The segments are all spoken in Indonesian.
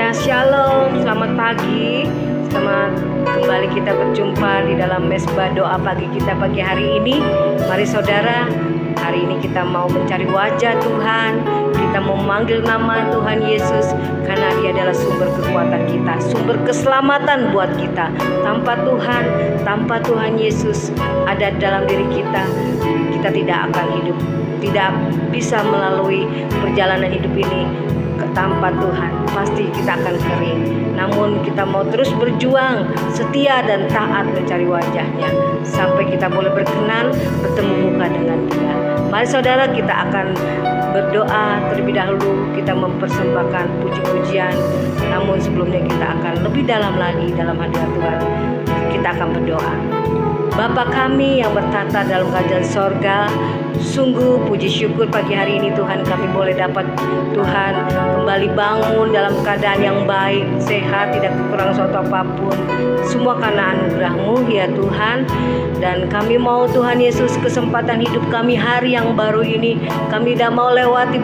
Ya, shalom, selamat pagi. Selamat kembali kita berjumpa di dalam mesbah doa pagi kita pagi hari ini. Mari saudara, hari ini kita mau mencari wajah Tuhan. Kita mau memanggil nama Tuhan Yesus, karena Dia adalah sumber kekuatan kita, sumber keselamatan buat kita. Tanpa Tuhan Yesus ada dalam diri kita, kita tidak akan hidup, tidak bisa melalui perjalanan hidup ini. Tanpa Tuhan pasti kita akan kering. Namun kita mau terus berjuang, setia dan taat mencari wajahnya, sampai kita boleh berkenan bertemu muka dengan Dia. Mari saudara, kita akan berdoa terlebih dahulu. Kita mempersembahkan puji-pujian. Namun sebelumnya kita akan lebih dalam lagi dalam hadirat Tuhan. Kita akan berdoa. Bapa kami yang bertata dalam kerajaan sorga, sungguh puji syukur pagi hari ini Tuhan, kami boleh dapat Tuhan kembali bangun dalam keadaan yang baik, sehat, tidak kekurangan suatu apapun. Semua karena anugerah-Mu ya Tuhan. Dan kami mau Tuhan Yesus, kesempatan hidup kami hari yang baru ini, kami tidak mau lewati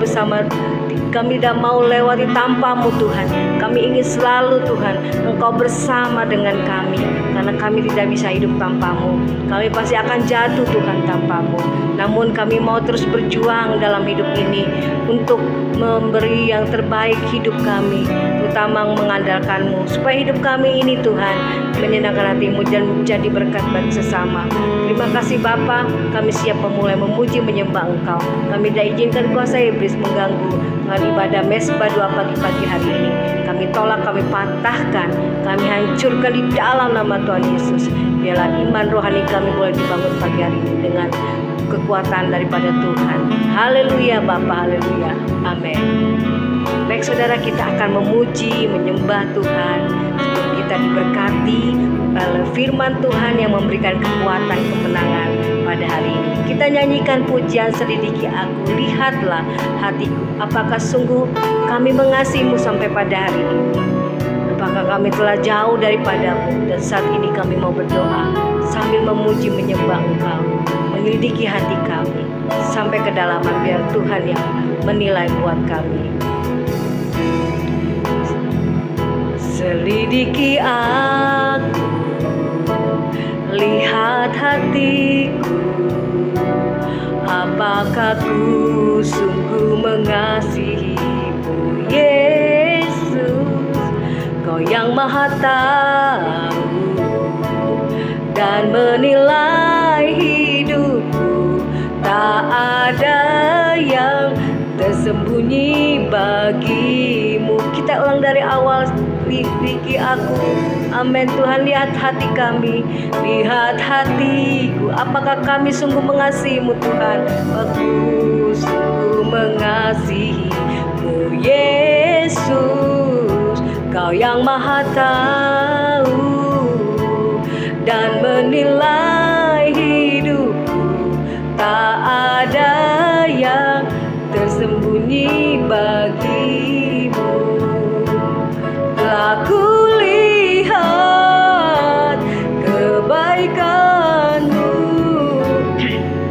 tanpa-Mu Tuhan. Kami ingin selalu Tuhan Engkau bersama dengan kami, karena kami tidak bisa hidup tanpa-Mu. Kami pasti akan jatuh Tuhan tanpa-Mu. Namun kami mau terus berjuang dalam hidup ini untuk memberi yang terbaik hidup kami, terutama mengandalkan-Mu, supaya hidup kami ini Tuhan menyenangkan hati-Mu dan menjadi berkat bagi sesama. Terima kasih Bapa, kami siap memulai memuji menyembah Engkau. Kami tidak izinkan kuasa iblis mengganggu dengan ibadah mesbah doa pagi-pagi hari ini. Kami tolak, kami patahkan, kami hancurkan di dalam nama Tuhan Yesus. Biarlah iman rohani kami boleh dibangun pagi hari ini dengan kekuatan daripada Tuhan. Haleluya Bapa, haleluya, amin. Baik saudara, kita akan memuji, menyembah Tuhan. Kita diberkati oleh firman Tuhan yang memberikan kekuatan, kemenangan pada hari ini. Kita nyanyikan pujian selidiki aku, lihatlah hatiku, apakah sungguh kami mengasihi-Mu sampai pada hari ini. Apakah kami telah jauh daripada-Mu, dan saat ini kami mau berdoa sambil memuji menyembah Engkau, menyelidiki hati kami sampai kedalaman, biar Tuhan yang menilai buat kami. Selidiki aku, lihat hatiku, apakah ku sungguh mengasihi-Mu Yesus. Kau yang Maha tahu dan menilai hidupku, tak ada yang tersembunyi bagimu. Kita ulang dari awal. Selidiki aku, amin Tuhan. Lihat hati kami, lihat hatiku, apakah kami sungguh mengasihi-Mu Tuhan. Aku sungguh mengasihi-Mu Yesus. Kau yang Maha tahu dan menilai hidupku, tak ada yang tersembunyi bagimu. Aku lihat kebaikan-Mu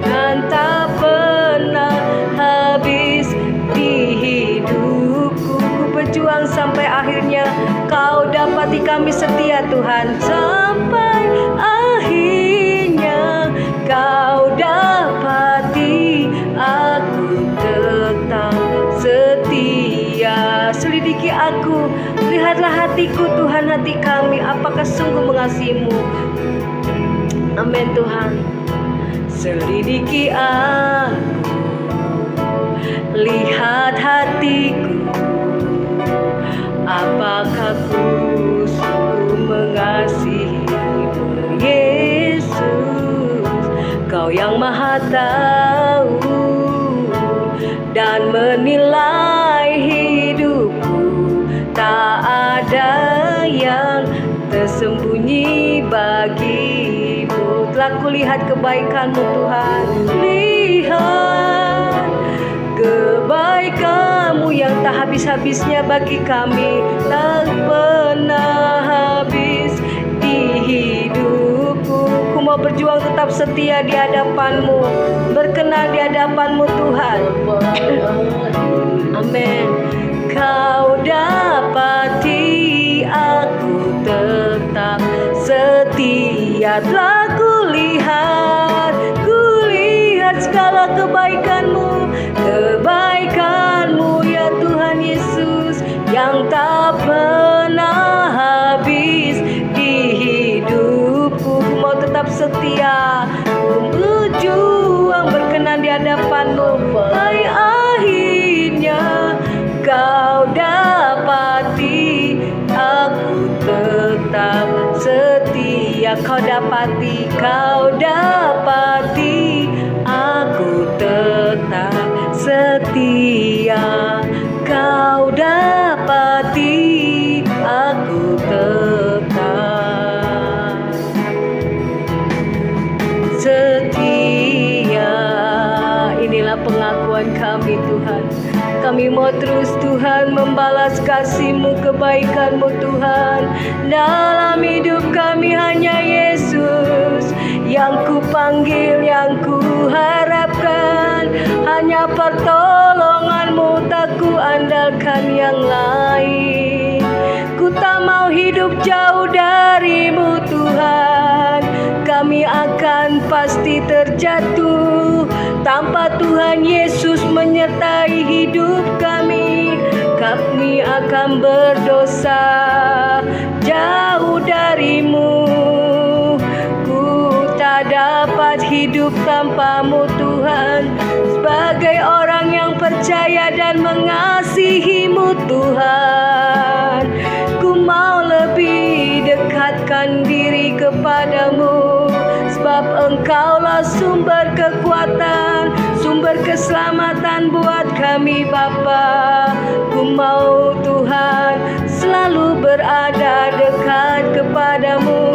dan tak pernah habis di hidupku. Ku berjuang sampai akhirnya Kau dapati kami setia Tuhan. Sampai akhirnya Kau dapati aku tetap setia. Selidiki aku, lihatlah hatiku Tuhan, hati kami, apakah sungguh mengasihi-Mu. Amin Tuhan. Selidiki aku, lihat hatiku, apakah ku sungguh mengasihi-Mu Yesus. Kau yang Maha tahu dan menilai hidupku, tak ada yang tersembunyi bagimu. Telah kulihat kebaikan-Mu Tuhan, lihat kebaikan-Mu yang tak habis-habisnya bagi kami, tak pernah habis di hidupku. Ku mau berjuang tetap setia di hadapan-Mu, berkenan di hadapan-Mu Tuhan. Amin. Kau dapati telah kulihat segala kebaikan-Mu ya Tuhan Yesus, yang tak pernah habis di hidupku. Mau tetap setia, berjuang berkenan di hadapan-Mu, sampai akhirnya Kau dapati aku tetap setia. Kau dapati aku tetap setia. Kau dapati aku tetap setia. Inilah pengakuan kami Tuhan. Kami mau terus Tuhan membalas kasih-Mu, kebaikan-Mu Tuhan. Dalam hidup kami hanya Yesus yang ku panggil, yang ku harapkan. Hanya pertolongan-Mu, tak ku andalkan yang lain. Ku tak mau hidup jauh dari-Mu Tuhan. Kami akan pasti terjatuh tanpa Tuhan Yesus menyertai hidup kami. Kami akan berdosa jauh dari-Mu. Ku tak dapat hidup tanpa-Mu Tuhan. Sebagai orang yang percaya dan mengasihi-Mu Tuhan, ku mau lebih dekatkan diri kepada-Mu. Sebab Engkaulah sumber kekuatan, sumber keselamatan buat kami Bapa. Ku mau Tuhan selalu berada dekat kepada-Mu,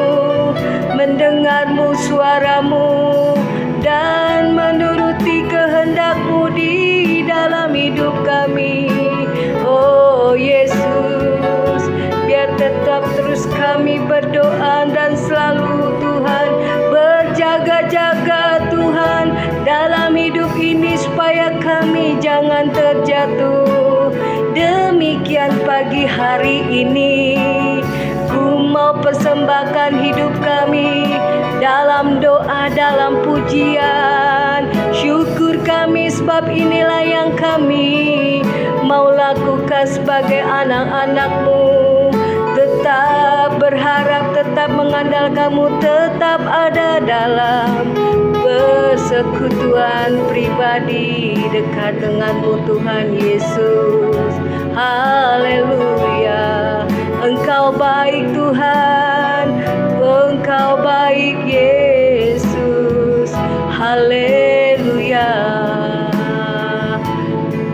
mendengar-Mu suara-Mu, dan menuruti kehendak-Mu di dalam hidup kami. Oh Yesus, biar tetap terus kami berdoa dan selalu Tuhan berjaga-jaga Tuhan dalam hidup ini, supaya kami jangan terjatuh. Demikian pagi hari ini ku mau persembahkan hidup kami dalam doa, dalam pujian, syukur kami. Sebab inilah yang kami mau lakukan sebagai anak-anak-Mu. Tetap berharap, tetap mengandalkan-Mu, tetap ada dalam persekutuan pribadi dekat dengan-Mu Tuhan Yesus. Haleluya. Engkau baik Tuhan, Engkau baik Yesus. Haleluya.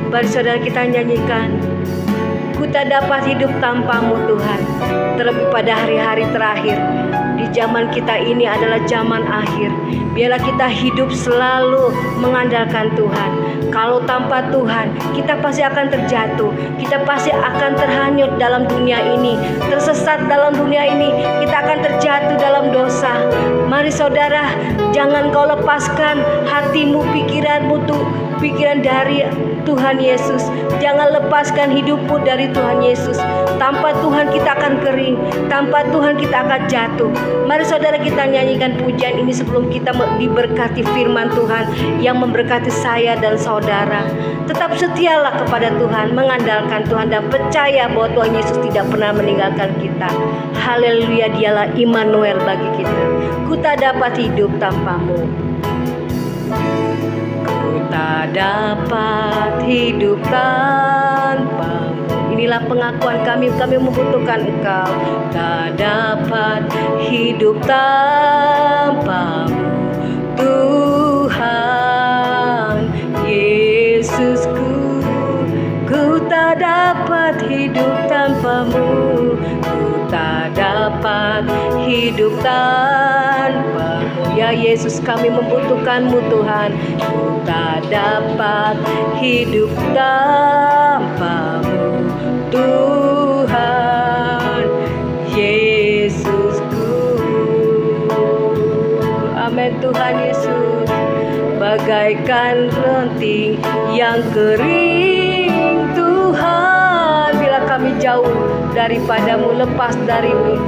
Mari saudara kita nyanyikan, ku tak dapat hidup tanpa-Mu Tuhan. Terlebih pada hari-hari terakhir, di zaman kita ini adalah zaman akhir. Biarlah kita hidup selalu mengandalkan Tuhan. Kalau tanpa Tuhan, kita pasti akan terjatuh. Kita pasti akan terhanyut dalam dunia ini, tersesat dalam dunia ini. Kita akan terjatuh dalam dosa. Mari saudara, jangan kau lepaskan hatimu, pikiranmu pikiran dari Tuhan Yesus. Jangan lepaskan hidupmu dari Tuhan Yesus. Tanpa Tuhan kita akan kering, tanpa Tuhan kita akan jatuh. Mari saudara kita nyanyikan pujian ini sebelum kita diberkati firman Tuhan yang memberkati saya dan saudara. Tetap setialah kepada Tuhan, mengandalkan Tuhan, dan percaya bahwa Tuhan Yesus tidak pernah meninggalkan kita. Haleluya, Dialah Immanuel bagi kita. Ku tak dapat hidup tanpa-Mu. Tak dapat hidup tanpa-Mu. Inilah pengakuan kami membutuhkan Engkau. Tak dapat hidup tanpa-Mu Tuhan Yesusku. Ku tak dapat hidup tanpa-Mu. Ku tak dapat hidup tanpa-Mu. Ya Yesus, kami membutuhkan-Mu Tuhan. Ku tak dapat hidup tanpa-Mu Tuhan Yesusku. Amin Tuhan Yesus. Bagaikan ranting yang kering Tuhan, bila kami jauh daripada-Mu, lepas dari-Mu,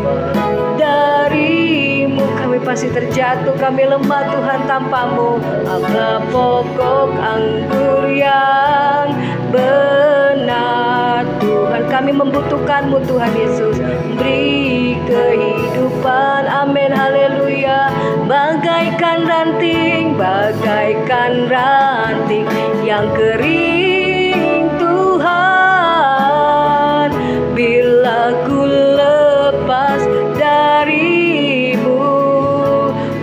kami pasti terjatuh, kami lemah Tuhan tanpa-Mu. Apa pokok anggur yang benar Tuhan, kami membutuhkan-Mu Tuhan Yesus. Beri kehidupan, amin, haleluya. Bagaikan ranting yang kering Tuhan, bila ku lepas dari-Mu,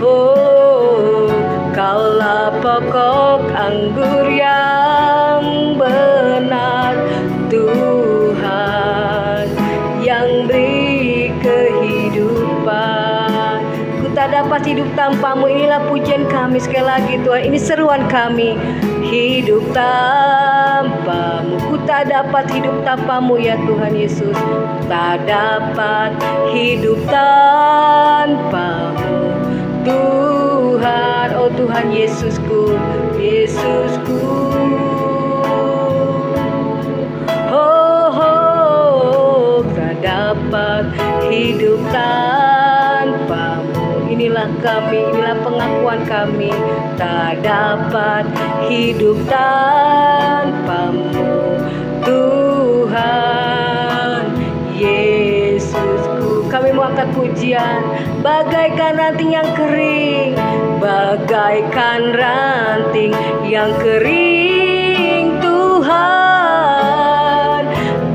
oh, Kaulah pokok anggur yang benar Tuhan, yang beri kehidupan. Ku tak dapat hidup tanpa-Mu, inilah pujian kami sekali lagi Tuhan, ini seruan kami. Hidup tanpa-Mu, ku tak dapat hidup tanpa-Mu ya Tuhan Yesus. Tak dapat hidup tanpa-Mu Tuhan, oh Tuhan Yesusku, Yesusku. Oh, oh, tak dapat hidup tanpa-Mu. Inilah kami, inilah pengakuan kami. Tak dapat hidup tanpa-Mu Tuhan Yesusku. Kami mau angkat pujian. Bagaikan ranting yang kering, bagaikan ranting yang kering Tuhan,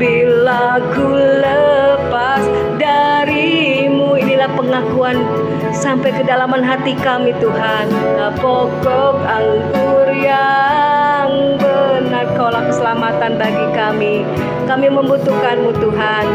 bila ku lepas dari-Mu. Inilah pengakuan sampai kedalaman hati kami Tuhan. Pokok anggur yang benar, Kaulah keselamatan bagi kami. Kami membutuhkan-Mu Tuhan.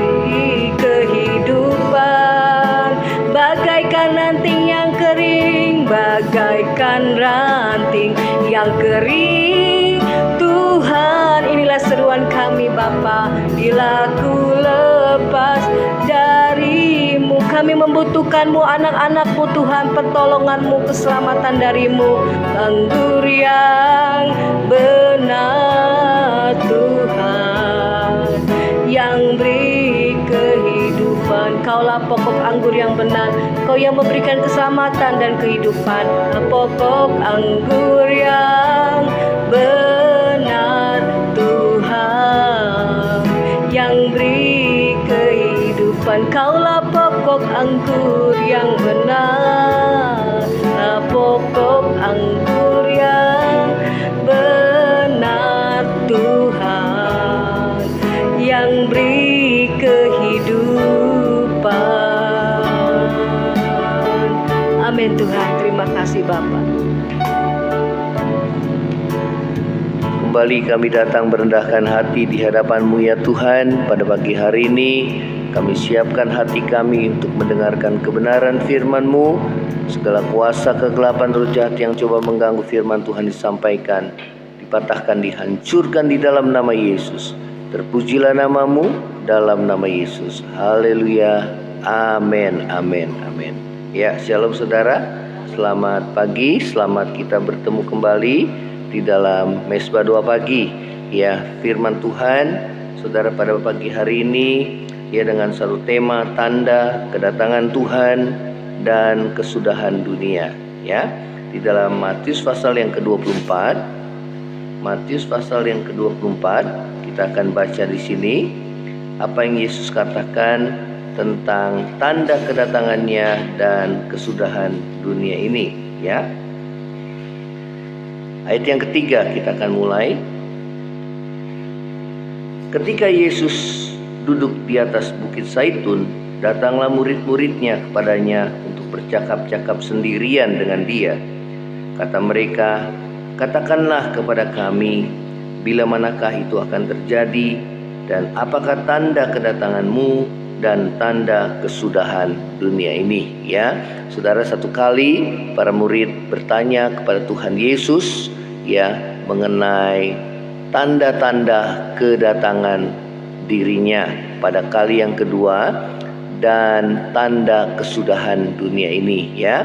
Kehidupan bagaikan ranting yang kering, bagaikan ranting yang kering Tuhan. Inilah seruan kami Bapa, bila ku lepas dari-Mu. Kami membutuhkan-Mu, anak-anak-Mu Tuhan, pertolongan-Mu, keselamatan dari-Mu. Anggur yang benar Tuhan, yang beri kehidupan. Kaulah pokok anggur yang benar, Kau yang memberikan keselamatan dan kehidupan. Pokok anggur yang benar Tuhan, yang beri kehidupan. Kaulah pokok anggur yang benar, pokok anggur yang benar Tuhan, yang beri kehidupan. Amin Tuhan, terima kasih Bapa. Kembali kami datang merendahkan hati di hadapan-Mu ya Tuhan. Pada pagi hari ini kami siapkan hati kami untuk mendengarkan kebenaran firman-Mu. Segala kuasa kegelapan roh jahat yang coba mengganggu firman Tuhan disampaikan, dipatahkan, dihancurkan di dalam nama Yesus. Terpujilah nama-Mu dalam nama Yesus. Haleluya. Amin, amin, amin. Ya, shalom saudara. Selamat pagi, selamat kita bertemu kembali di dalam Mesbah Doa Pagi. Ya, firman Tuhan saudara pada pagi hari ini ya dengan satu tema, tanda kedatangan Tuhan dan kesudahan dunia. Ya, di dalam Matius pasal yang ke-24, Matius pasal yang ke-24 kita akan baca di sini apa yang Yesus katakan tentang tanda kedatangannya dan kesudahan dunia ini. Ya, ayat yang ketiga kita akan mulai. Ketika Yesus duduk di atas bukit Zaitun, datanglah murid-muridnya kepadanya untuk bercakap-cakap sendirian dengan dia. Kata mereka, "Katakanlah kepada kami, bila manakah itu akan terjadi, dan apakah tanda kedatangan-Mu dan tanda kesudahan dunia ini?" Ya, saudara, satu kali para murid bertanya kepada Tuhan Yesus ya mengenai tanda-tanda kedatangan dirinya pada kali yang kedua dan tanda kesudahan dunia ini. Ya,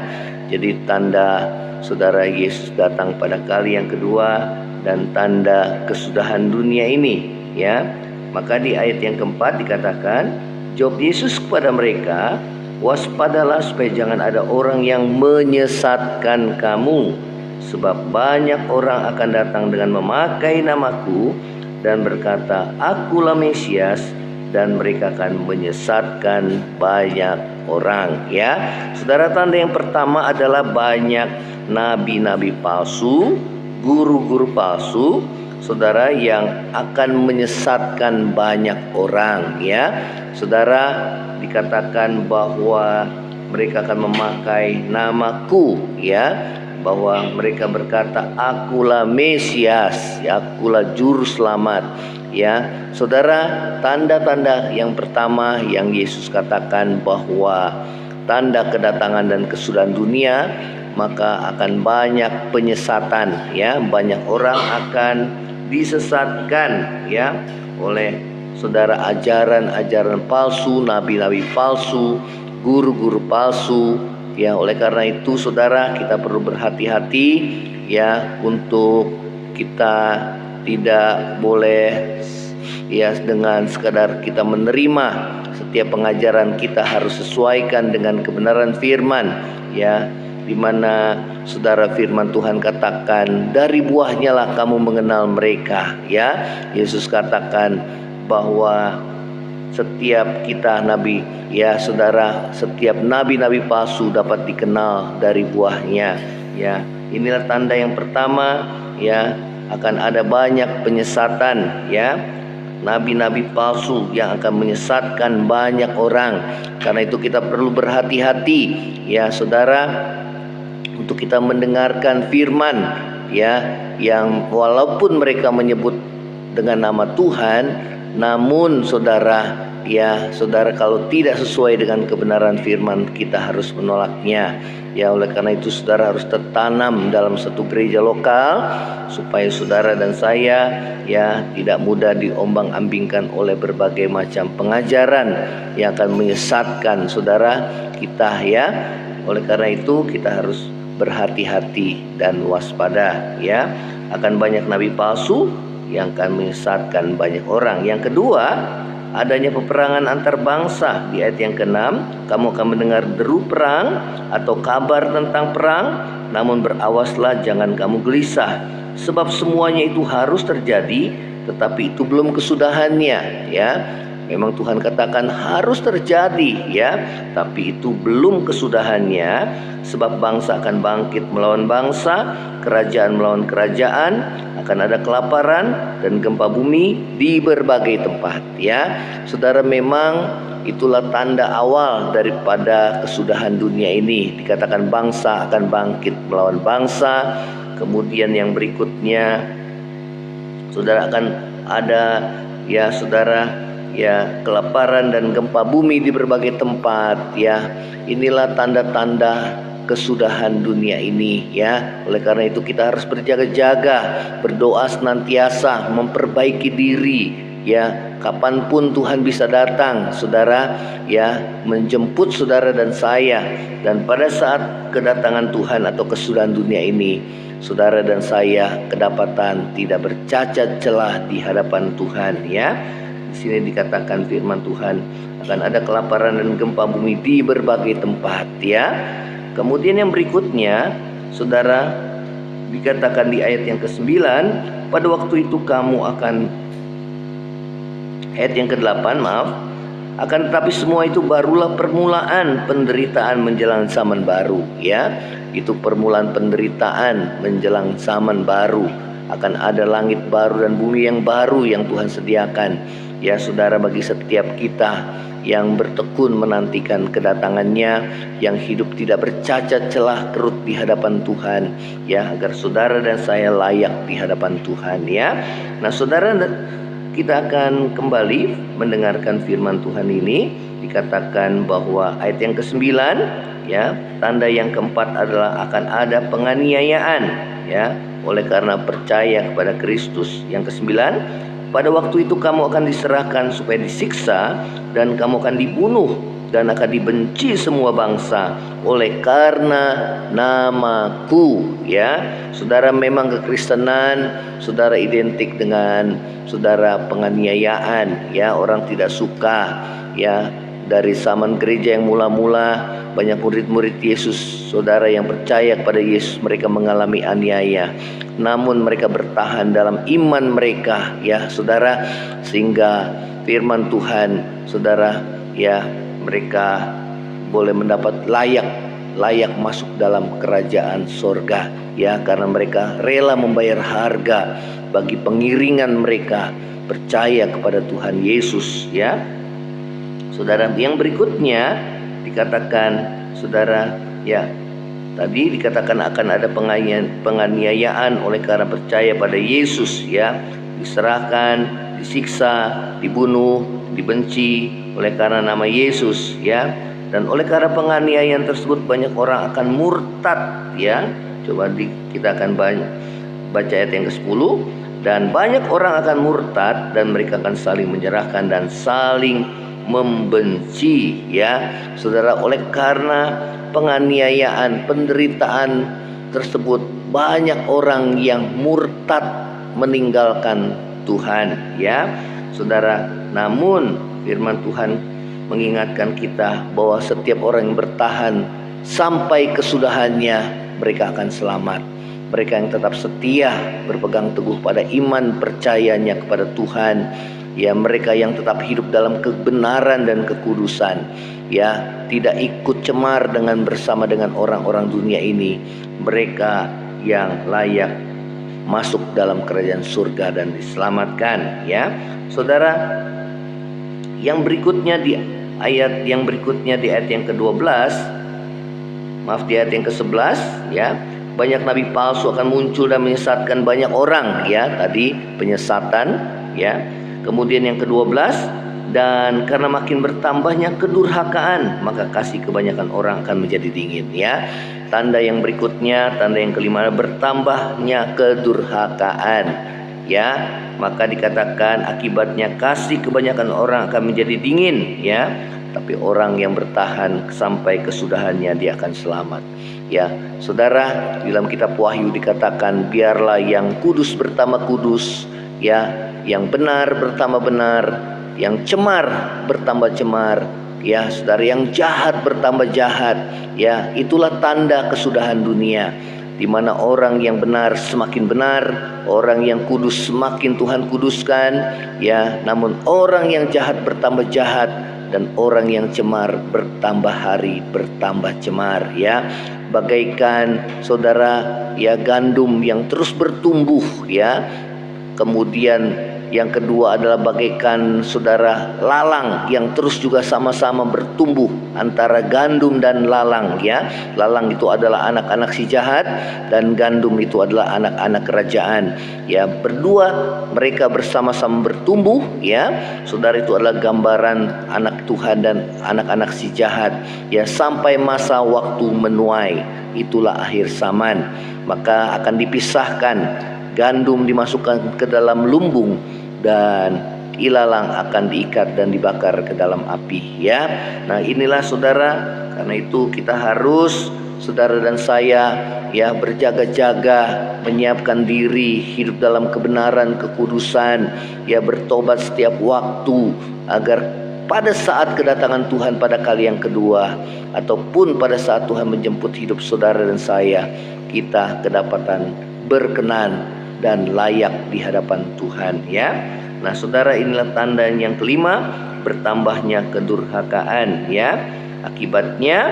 jadi tanda saudara Yesus datang pada kali yang kedua dan tanda kesudahan dunia ini. Ya, maka di ayat yang keempat dikatakan, jawab Yesus kepada mereka, Waspadalah supaya jangan ada orang yang menyesatkan kamu, sebab banyak orang akan datang dengan memakai namaku dan berkata, Akulah Mesias, dan mereka akan menyesatkan banyak orang. Ya, saudara, tanda yang pertama adalah banyak nabi-nabi palsu, guru-guru palsu, saudara, yang akan menyesatkan banyak orang. Ya, saudara, dikatakan bahwa mereka akan memakai namaku, ya, bahwa mereka berkata, Akulah Mesias, ya, Akulah Juru Selamat. Ya, saudara, tanda-tanda yang pertama yang Yesus katakan bahwa tanda kedatangan dan kesudahan dunia, maka akan banyak penyesatan, ya, banyak orang akan disesatkan, ya, oleh saudara ajaran-ajaran palsu, nabi-nabi palsu, guru-guru palsu. Ya, oleh karena itu saudara, kita perlu berhati-hati, ya, untuk kita tidak boleh, ya, dengan sekadar kita menerima setiap pengajaran, kita harus sesuaikan dengan kebenaran firman, ya, di mana saudara firman Tuhan katakan, dari buahnya lah kamu mengenal mereka. Ya, Yesus katakan bahwa setiap kita nabi, ya saudara, setiap nabi-nabi palsu dapat dikenal dari buahnya. Ya, inilah tanda yang pertama, ya, akan ada banyak penyesatan, ya, nabi-nabi palsu yang akan menyesatkan banyak orang. Karena itu kita perlu berhati-hati, ya saudara, untuk kita mendengarkan firman, ya, yang walaupun mereka menyebut dengan nama Tuhan, namun saudara, ya saudara, kalau tidak sesuai dengan kebenaran firman, kita harus menolaknya. Ya, oleh karena itu saudara harus tertanam dalam satu gereja lokal, supaya saudara dan saya, ya, tidak mudah diombang-ambingkan oleh berbagai macam pengajaran yang akan menyesatkan saudara kita. Ya, oleh karena itu kita harus berhati-hati dan waspada, ya, akan banyak nabi palsu yang akan menyesatkan banyak orang. Yang kedua, adanya peperangan antar bangsa. Di ayat yang ke-6, kamu akan mendengar deru perang atau kabar tentang perang, namun berawaslah, jangan kamu gelisah, sebab semuanya itu harus terjadi, tetapi itu belum kesudahannya. Ya, memang Tuhan katakan harus terjadi, ya, tapi itu belum kesudahannya, sebab bangsa akan bangkit melawan bangsa, kerajaan melawan kerajaan, akan ada kelaparan dan gempa bumi di berbagai tempat. Ya, saudara, memang itulah tanda awal daripada kesudahan dunia ini. Dikatakan bangsa akan bangkit melawan bangsa. Kemudian yang berikutnya, saudara, akan ada, ya saudara, ya, kelaparan dan gempa bumi di berbagai tempat. Ya, inilah tanda-tanda kesudahan dunia ini. Ya, oleh karena itu kita harus berjaga-jaga, berdoa senantiasa, memperbaiki diri. Ya, kapanpun Tuhan bisa datang, saudara, ya, menjemput saudara dan saya. Dan pada saat kedatangan Tuhan atau kesudahan dunia ini, saudara dan saya kedapatan tidak bercacat celah di hadapan Tuhan. Ya, di sini dikatakan firman Tuhan akan ada kelaparan dan gempa bumi di berbagai tempat. Ya, kemudian yang berikutnya, saudara, dikatakan di ayat yang ke-9, pada waktu itu kamu akan, ayat yang ke-8, maaf, akan tetapi semua itu barulah permulaan penderitaan menjelang zaman baru. Ya, itu permulaan penderitaan menjelang zaman baru. Akan ada langit baru dan bumi yang baru yang Tuhan sediakan. Ya saudara, bagi setiap kita yang bertekun menantikan kedatangannya, yang hidup tidak bercacat celah kerut di hadapan Tuhan, ya, agar saudara dan saya layak di hadapan Tuhan. Ya, nah saudara, kita akan kembali mendengarkan firman Tuhan ini. Dikatakan bahwa ayat yang ke-9, ya, tanda yang keempat adalah akan ada penganiayaan, ya, oleh karena percaya kepada Kristus. Yang ke-9, pada waktu itu kamu akan diserahkan supaya disiksa, dan kamu akan dibunuh dan akan dibenci semua bangsa oleh karena namaku. Ya, saudara, memang kekristenan saudara identik dengan saudara penganiayaan. Ya, orang tidak suka, ya, dari zaman gereja yang mula-mula, banyak murid-murid Yesus, saudara, yang percaya kepada Yesus, mereka mengalami aniaya. Namun mereka bertahan dalam iman mereka, ya saudara, sehingga firman Tuhan, saudara, ya mereka boleh mendapat layak masuk dalam kerajaan sorga, ya, karena mereka rela membayar harga bagi pengiringan mereka percaya kepada Tuhan Yesus, ya. Saudara, yang berikutnya dikatakan, saudara, ya, tadi dikatakan akan ada penganiayaan oleh karena percaya pada Yesus, ya, diserahkan, disiksa, dibunuh, dibenci oleh karena nama Yesus, ya. Dan oleh karena penganiayaan tersebut banyak orang akan murtad, ya. Coba kita akan baca ayat yang ke-10. Dan banyak orang akan murtad dan mereka akan saling menyerahkan dan saling membenci, ya saudara. Oleh karena penganiayaan, penderitaan tersebut, banyak orang yang murtad meninggalkan Tuhan, ya saudara. Namun firman Tuhan mengingatkan kita bahwa setiap orang yang bertahan sampai kesudahannya, mereka akan selamat. Mereka yang tetap setia berpegang teguh pada iman percayanya kepada Tuhan, ya, mereka yang tetap hidup dalam kebenaran dan kekudusan, ya, tidak ikut cemar bersama dengan orang-orang dunia ini, mereka yang layak masuk dalam kerajaan surga dan diselamatkan, ya saudara. Yang berikutnya di ayat yang ke-12, maaf, di ayat yang ke-11, ya, banyak nabi palsu akan muncul dan menyesatkan banyak orang, ya, tadi penyesatan, ya. Kemudian yang ke-12, dan karena makin bertambahnya kedurhakaan, maka kasih kebanyakan orang akan menjadi dingin, ya. Tanda yang berikutnya, tanda yang kelima, bertambahnya kedurhakaan, ya. Maka dikatakan akibatnya kasih kebanyakan orang akan menjadi dingin, ya. Tapi orang yang bertahan sampai kesudahannya, dia akan selamat, ya saudara. Dalam kitab Wahyu dikatakan, biarlah yang kudus bertambah kudus, ya, yang benar bertambah benar, yang cemar bertambah cemar, ya saudara, yang jahat bertambah jahat, ya. Itulah tanda kesudahan dunia, di mana orang yang benar semakin benar, orang yang kudus semakin Tuhan kuduskan, ya. Namun orang yang jahat bertambah jahat, dan orang yang cemar bertambah hari bertambah cemar, ya. Bagaikan saudara, ya, gandum yang terus bertumbuh, ya. Kemudian yang kedua adalah bagaikan saudara lalang yang terus juga sama-sama bertumbuh, antara gandum dan lalang, ya. Lalang itu adalah anak-anak si jahat dan gandum itu adalah anak-anak kerajaan, ya. Berdua mereka bersama-sama bertumbuh, ya. Saudara, itu adalah gambaran anak Tuhan dan anak-anak si jahat, ya, sampai masa waktu menuai, itulah akhir zaman. Maka akan dipisahkan, gandum dimasukkan ke dalam lumbung dan ilalang akan diikat dan dibakar ke dalam api, ya. Nah, inilah saudara, karena itu kita harus, saudara dan saya, ya, berjaga-jaga, menyiapkan diri hidup dalam kebenaran, kekudusan, ya, bertobat setiap waktu, agar pada saat kedatangan Tuhan pada kali yang kedua, ataupun pada saat Tuhan menjemput hidup saudara dan saya, kita kedapatan berkenan dan layak di hadapan Tuhan, ya. Nah saudara, inilah tanda yang kelima, bertambahnya kedurhakaan, ya. Akibatnya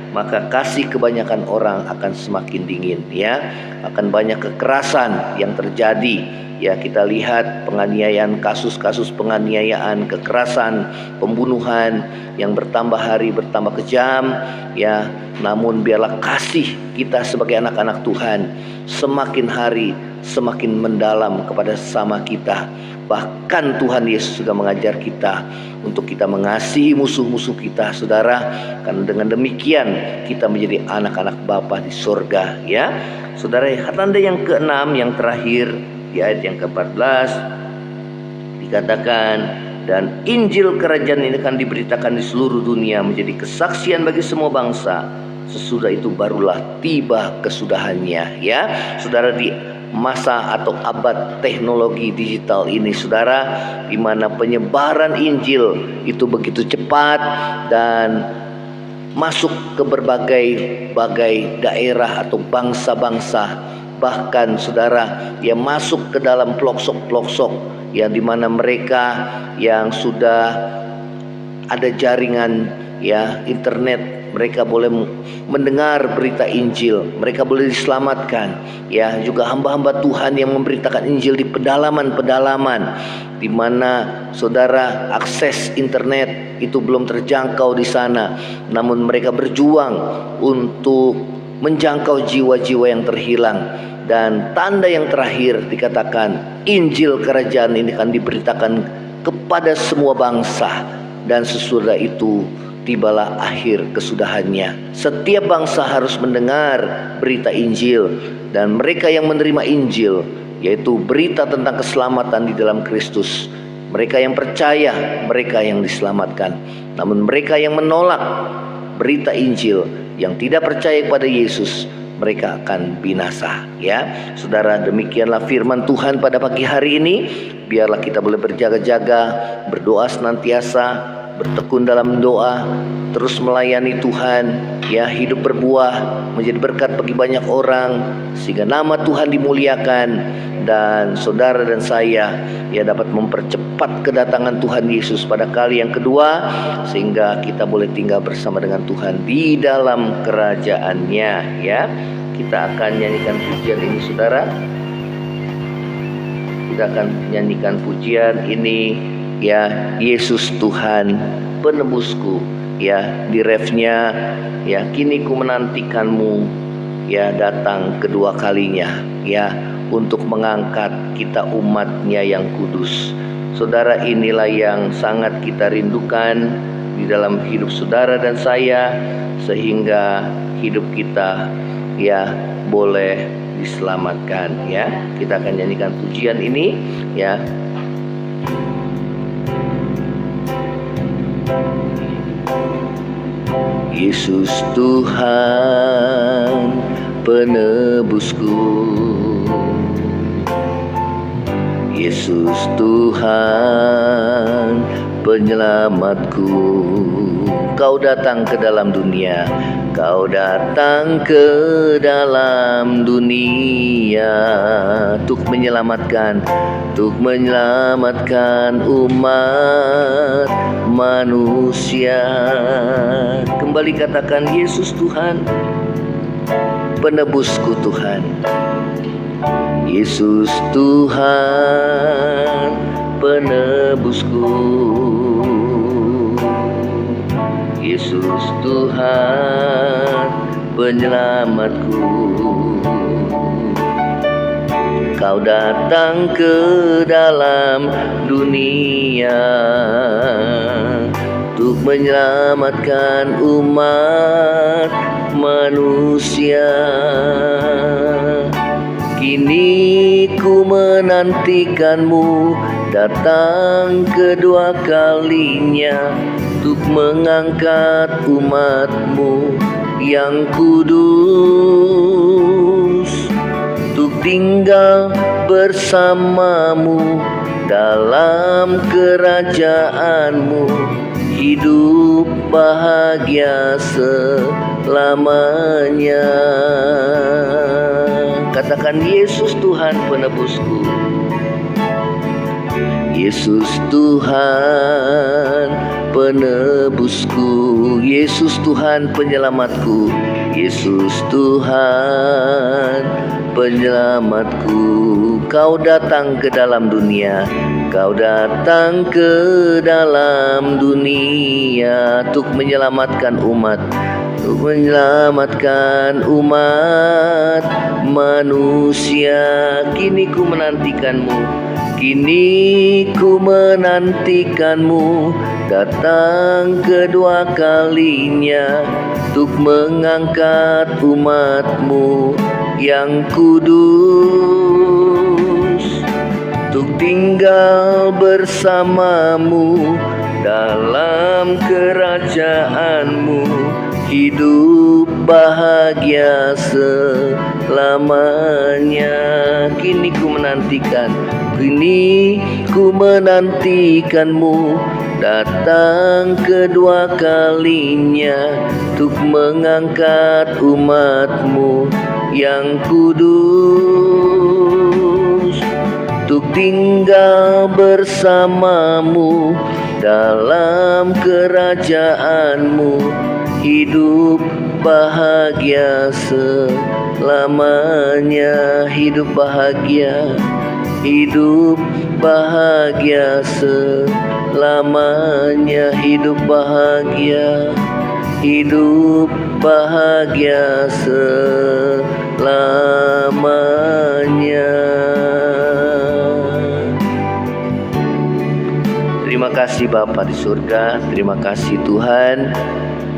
maka kasih kebanyakan orang akan semakin dingin, ya. Akan banyak kekerasan yang terjadi, ya. Kita lihat penganiayaan, kasus-kasus penganiayaan, kekerasan, pembunuhan yang bertambah hari bertambah kejam, ya. Namun biarlah kasih kita sebagai anak-anak Tuhan semakin hari semakin mendalam kepada sesama kita. Bahkan Tuhan Yesus juga mengajar kita untuk kita mengasihi musuh-musuh kita, saudara. Karena dengan demikian kita menjadi anak-anak Bapa di surga, ya. Saudara, tanda yang keenam, yang terakhir di ayat yang ke-14 dikatakan, dan Injil kerajaan ini akan diberitakan di seluruh dunia menjadi kesaksian bagi semua bangsa. Sesudah itu barulah tiba kesudahannya, ya. Saudara, di masa atau abad teknologi digital ini, saudara, di mana penyebaran Injil itu begitu cepat dan masuk ke berbagai daerah atau bangsa-bangsa, bahkan saudara yang masuk ke dalam pelosok-pelosok yang dimana mereka yang sudah ada jaringan internet, mereka boleh mendengar berita Injil, mereka boleh diselamatkan. Juga hamba-hamba Tuhan yang memberitakan Injil di pedalaman-pedalaman di mana saudara akses internet itu belum terjangkau di sana, namun mereka berjuang untuk menjangkau jiwa-jiwa yang terhilang. Dan tanda yang terakhir dikatakan Injil kerajaan ini akan diberitakan kepada semua bangsa, dan sesudah itu tibalah akhir kesudahannya. Setiap bangsa harus mendengar berita Injil, dan mereka yang menerima Injil, yaitu berita tentang keselamatan di dalam Kristus, mereka yang percaya, mereka yang diselamatkan. Namun mereka yang menolak berita Injil, yang tidak percaya kepada Yesus, mereka akan binasa. Saudara, demikianlah firman Tuhan pada pagi hari ini. Biarlah kita boleh berjaga-jaga, berdoa senantiasa, bertekun dalam doa, terus melayani Tuhan, hidup berbuah, menjadi berkat bagi banyak orang, sehingga nama Tuhan dimuliakan, dan saudara dan saya dapat mempercepat kedatangan Tuhan Yesus pada kali yang kedua, sehingga kita boleh tinggal bersama dengan Tuhan di dalam kerajaannya. Kita akan nyanyikan pujian ini, saudara. Kita akan nyanyikan pujian ini, Yesus Tuhan penebusku. Di refnya, kini ku menantikanmu, datang kedua kalinya, untuk mengangkat kita umatnya yang kudus. Saudara, inilah yang sangat kita rindukan di dalam hidup saudara dan saya, sehingga hidup kita boleh diselamatkan. Kita akan nyanyikan pujian ini, Yesus Tuhan penebusku, Yesus Tuhan penyelamatku. Kau datang ke dalam dunia, Kau datang ke dalam dunia untuk menyelamatkan umat manusia. Kembali katakan, Yesus Tuhan penebusku Tuhan, Yesus Tuhan penebusku, Yesus Tuhan penyelamatku. Kau datang ke dalam dunia untuk menyelamatkan umat manusia. Kini ku menantikanmu datang kedua kalinya untuk mengangkat umatmu yang kudus, untuk tinggal bersamamu dalam kerajaanmu, hidup bahagia selamanya. Katakan, Yesus Tuhan penebusku, Yesus Tuhan penebusku, Yesus Tuhan penyelamatku, Yesus Tuhan penyelamatku. Kau datang ke dalam dunia, Kau datang ke dalam dunia untuk menyelamatkan umat, untuk menyelamatkan umat manusia. Kini ku menantikanmu, kini ku menantikanmu datang kedua kalinya untuk mengangkat umatmu yang kudus, untuk tinggal bersamamu dalam kerajaanmu, hidup bahagia selamanya. Kini ku menantikanmu datang kedua kalinya untuk mengangkat umatmu yang kudus, untuk tinggal bersamamu dalam kerajaanmu, hidup bahagia selamanya. Hidup bahagia selamanya. Hidup bahagia selamanya. Terima kasih Bapa di surga, terima kasih Tuhan.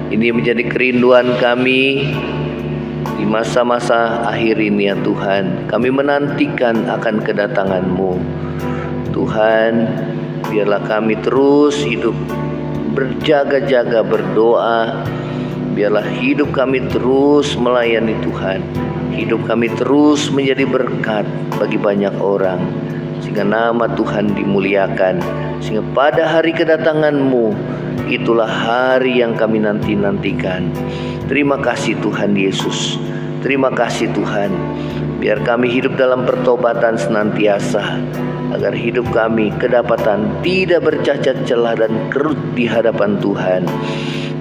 Ini menjadi kerinduan kami di masa-masa akhir ini ya Tuhan. Kami menantikan akan kedatangan-Mu Tuhan. Biarlah kami terus hidup berjaga-jaga berdoa. Biarlah hidup kami terus melayani Tuhan. Hidup kami terus menjadi berkat bagi banyak orang, sehingga nama Tuhan dimuliakan. Sehingga pada hari kedatangan-Mu, itulah hari yang kami nantikan. Terima kasih Tuhan Yesus. Terima kasih Tuhan. Biar kami hidup dalam pertobatan senantiasa, agar hidup kami kedapatan tidak bercacat celah dan kerut di hadapan Tuhan.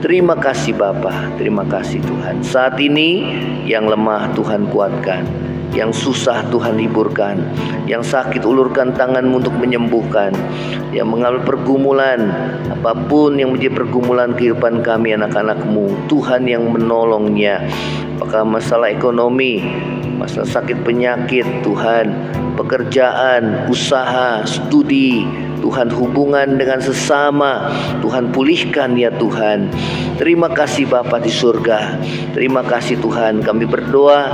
Terima kasih Bapa, terima kasih Tuhan. Saat ini yang lemah Tuhan kuatkan, yang susah Tuhan hiburkan, yang sakit ulurkan tangan-Mu untuk menyembuhkan, yang mengalami pergumulan, apapun yang menjadi pergumulan kehidupan kami anak-anak-Mu, Tuhan yang menolongnya. Apakah masalah ekonomi, masalah sakit penyakit Tuhan, pekerjaan, usaha, studi, Tuhan hubungan dengan sesama, Tuhan pulihkan ya Tuhan. Terima kasih Bapa di surga. Terima kasih Tuhan. Kami berdoa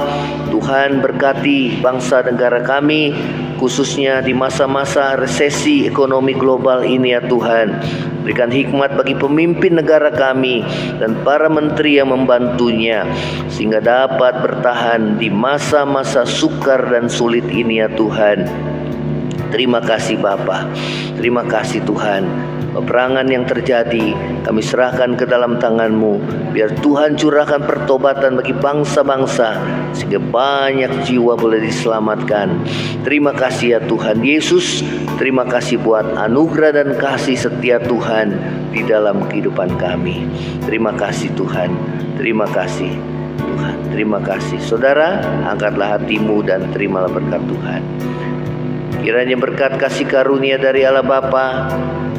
Tuhan berkati bangsa negara kami, khususnya di masa-masa resesi ekonomi global ini ya Tuhan. Berikan hikmat bagi pemimpin negara kami dan para menteri yang membantunya, sehingga dapat bertahan di masa-masa sukar dan sulit ini ya Tuhan. Terima kasih Bapa. Terima kasih Tuhan. Peperangan yang terjadi kami serahkan ke dalam tangan-Mu. Biar Tuhan curahkan pertobatan bagi bangsa-bangsa, sehingga banyak jiwa boleh diselamatkan. Terima kasih ya Tuhan Yesus. Terima kasih buat anugerah dan kasih setia Tuhan di dalam kehidupan kami. Terima kasih Tuhan. Terima kasih Tuhan. Terima kasih. Saudara, angkatlah hatimu dan terimalah berkat Tuhan. Kiranya berkat kasih karunia dari Allah Bapa,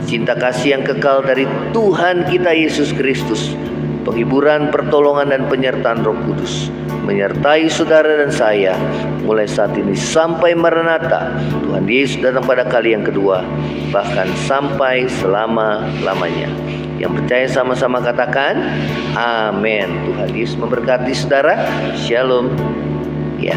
cinta kasih yang kekal dari Tuhan kita Yesus Kristus, penghiburan, pertolongan dan penyertaan Roh Kudus menyertai saudara dan saya mulai saat ini sampai Maranatha, Tuhan Yesus datang pada kali yang kedua, bahkan sampai selama-lamanya. Yang percaya sama-sama katakan amin. Tuhan Yesus memberkati saudara. Shalom. Ya.